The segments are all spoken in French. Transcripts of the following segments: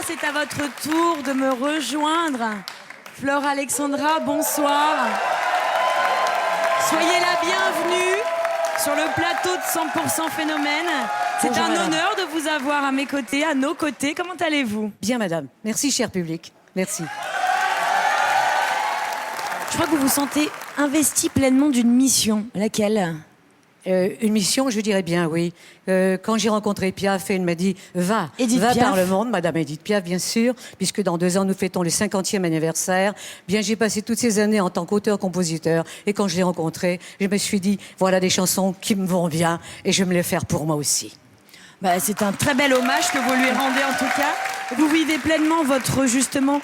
c'est à votre tour de me rejoindre. Flore Alexandra, bonsoir. Soyez la bienvenue sur le plateau de 100% Phénomène. C'est Bonjour, un madame. honneur de vous avoir à mes côtés, à nos côtés. Comment allez-vous? Bien, madame. Merci, cher public. Merci. Je crois que vous vous sentez investi pleinement d'une mission. Laquelle? Une mission, je dirais bien, oui. Quand j'ai rencontré Piaf, elle m'a dit « Va, Edith va Piaf. par le monde », Madame Edith Piaf, bien sûr, puisque dans 2 ans, nous fêtons le 50e anniversaire. Bien, j'ai passé toutes ces années en tant qu'auteur-compositeur, et quand je l'ai rencontrée, je me suis dit « Voilà des chansons qui me vont bien, et je vais me les faire pour moi aussi ». Bah, c'est un très bel hommage que vous lui rendez en tout cas. Vous vivez pleinement votre, justement,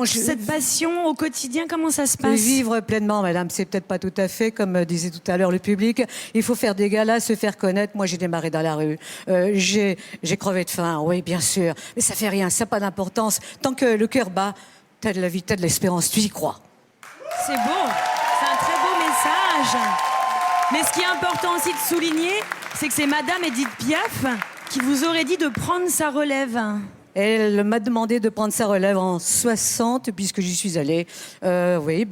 cette passion au quotidien. Comment ça se passe? Vivre pleinement, madame, c'est peut-être pas tout à fait, comme disait tout à l'heure le public. Il faut faire des galas, se faire connaître. Moi, j'ai démarré dans la rue. J'ai crevé de faim, oui, bien sûr. Mais ça fait rien, ça n'a pas d'importance. Tant que le cœur bat, t'as de la vie, t'as de l'espérance, tu y crois. C'est beau, c'est un très beau message. Mais ce qui est important aussi de souligner, c'est que c'est Madame Edith Piaf qui vous aurait dit de prendre sa relève. Elle m'a demandé de prendre sa relève en 60, puisque j'y suis allée. Oui.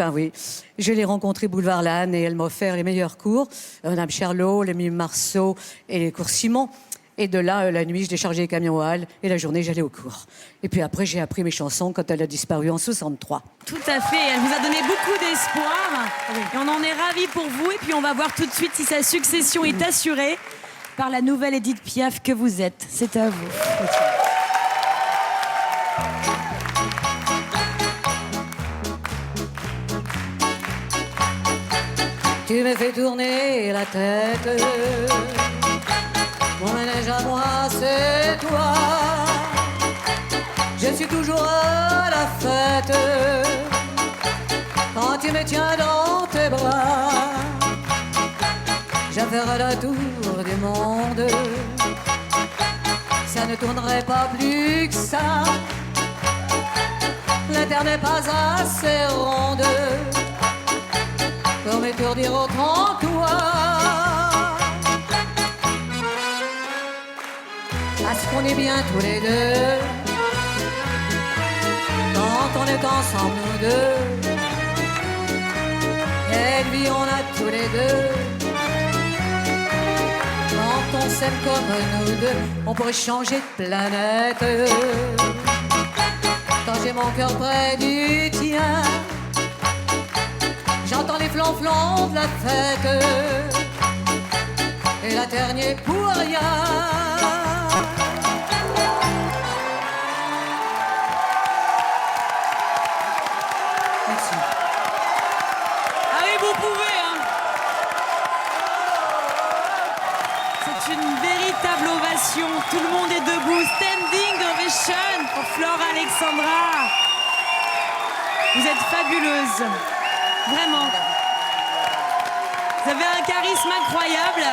Je l'ai rencontrée boulevard Lannes et elle m'a offert les meilleurs cours. Madame Charlot, l'ami Marceau et les cours Simon. Et de là, la nuit, je déchargeais les camions aux Halles et la journée, j'allais au cours. Et puis après, j'ai appris mes chansons quand elle a disparu en 63. Tout à fait, elle vous a donné beaucoup d'espoir. Et on en est ravis pour vous. Et puis on va voir tout de suite si sa succession est assurée par la nouvelle Edith Piaf que vous êtes. C'est à vous. Tu me fais tourner la tête. Mon manège à moi, c'est toi. Je suis toujours à la fête quand tu me tiens dans tes bras. Je ferai le tour du monde. Ça ne tournerait pas plus que ça. La terre n'est pas assez ronde pour m'étourdir autant que toi. Parce qu'on est bien tous les deux quand on est ensemble nous deux. Quelle vie on a tous les deux. Quand on s'aime comme nous deux, on pourrait changer de planète. Quand j'ai mon cœur près du tien, j'entends les flanflons de la fête et la terre n'y est pour rien. Merci. Ah oui, vous pouvez, hein. C'est une véritable ovation. Tout le monde est debout. Standing ovation pour Flore Alexandra. Vous êtes fabuleuse. Vraiment. Vous avez un charisme incroyable.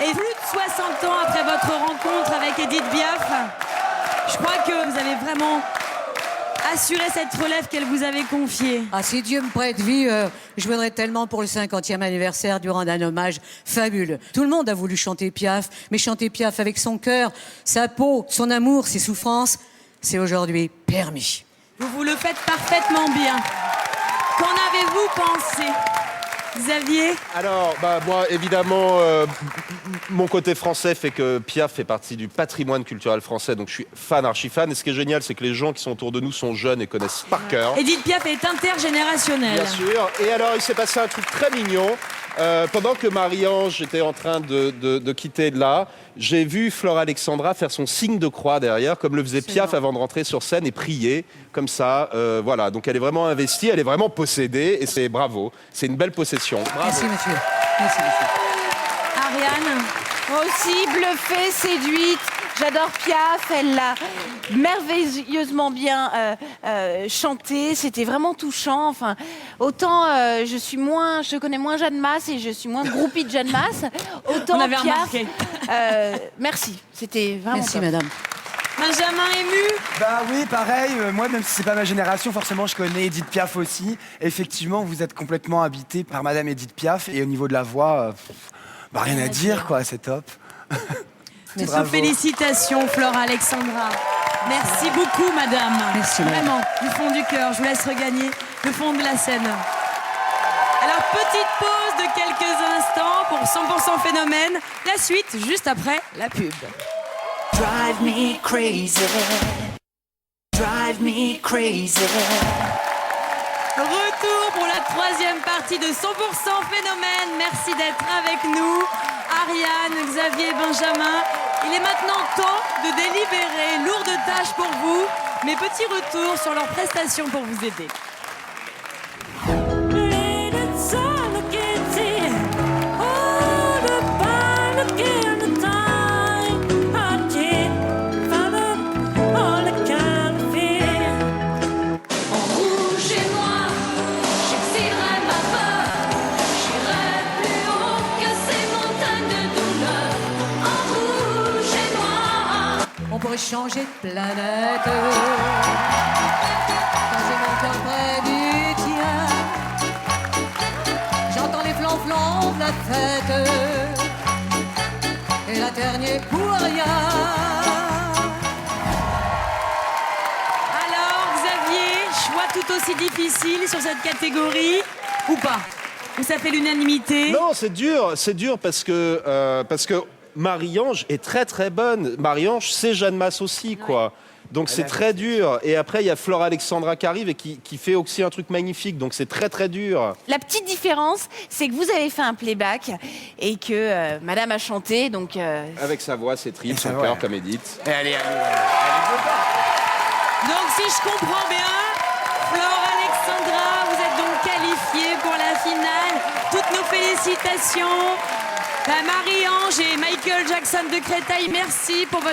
Et plus de 60 ans après votre rencontre avec Edith Piaf, je crois que vous avez vraiment assuré cette relève qu'elle vous avait confiée. Ah, si Dieu me prête vie, je voudrais tellement pour le 50e anniversaire lui rendre un hommage fabuleux. Tout le monde a voulu chanter Piaf, mais chanter Piaf avec son cœur, sa peau, son amour, ses souffrances, c'est aujourd'hui permis. Vous le faites parfaitement bien. Qu'en avez-vous pensé, Xavier? Alors, moi, évidemment, mon côté français fait que Piaf fait partie du patrimoine culturel français, donc je suis fan, archi-fan. Et ce qui est génial, c'est que les gens qui sont autour de nous sont jeunes et connaissent par cœur. Edith Piaf est intergénérationnelle. Bien sûr. Et alors, il s'est passé un truc très mignon. Pendant que Marie-Ange était en train de quitter de là, j'ai vu Flore Alexandra faire son signe de croix derrière, comme le faisait Piaf avant de rentrer sur scène, et prier comme ça. Voilà, donc elle est vraiment investie, elle est vraiment possédée, et c'est bravo. C'est une belle possession. Bravo. Merci, monsieur. Merci, monsieur. Ariane? Moi aussi, bluffée, séduite. J'adore Piaf, elle l'a merveilleusement bien chanté. C'était vraiment touchant. Enfin, autant je connais moins Jeanne Masse et je suis moins groupie de Jeanne Masse. Autant On avait Piaf. remarqué. Merci, c'était vraiment. Merci, top. madame. Benjamin ému? Bah oui, pareil, moi même si c'est pas ma génération, forcément je connais Edith Piaf aussi. Effectivement, vous êtes complètement habité par Madame Edith Piaf et au niveau de la voix, rien à dire quoi, c'est top. Toutes nos Bravo. félicitations, Flora Alexandra. Merci beaucoup, madame. Merci, madame. Vraiment, du fond du cœur. Je vous laisse regagner le fond de la scène. Alors, petite pause de quelques instants pour 100% Phénomène. La suite, juste après la pub. Drive me crazy. Drive me crazy. Retour pour la troisième partie de 100% Phénomène. Merci d'être avec nous. Ariane, Xavier, Benjamin. Il est maintenant temps de délibérer. Lourde tâche pour vous. Mais petit retour sur leurs prestations pour vous aider. On pourrait changer de planète. Quand mon cœur près du tien, j'entends les flancs-flancs de la fête. Et la terre n'y est pour rien. Alors, Xavier, choix tout aussi difficile sur cette catégorie ou pas? Ou ça fait l'unanimité? Non, c'est dur parce que Marie-Ange est très très bonne. Marie-Ange, c'est Jeanne Masse aussi, quoi. Donc c'est très dur. Et après, il y a Flora Alexandra qui arrive et qui fait aussi un truc magnifique. Donc c'est très très dur. La petite différence, c'est que vous avez fait un playback et que madame a chanté, donc... Avec sa voix, ses tripes, son Ouais. cœur, comme Edith. Et allez. Donc, si je comprends bien, Flora Alexandra, vous êtes donc qualifiée pour la finale. Toutes nos félicitations. Marie-Ange et Michael Jackson de Créteil, merci pour votre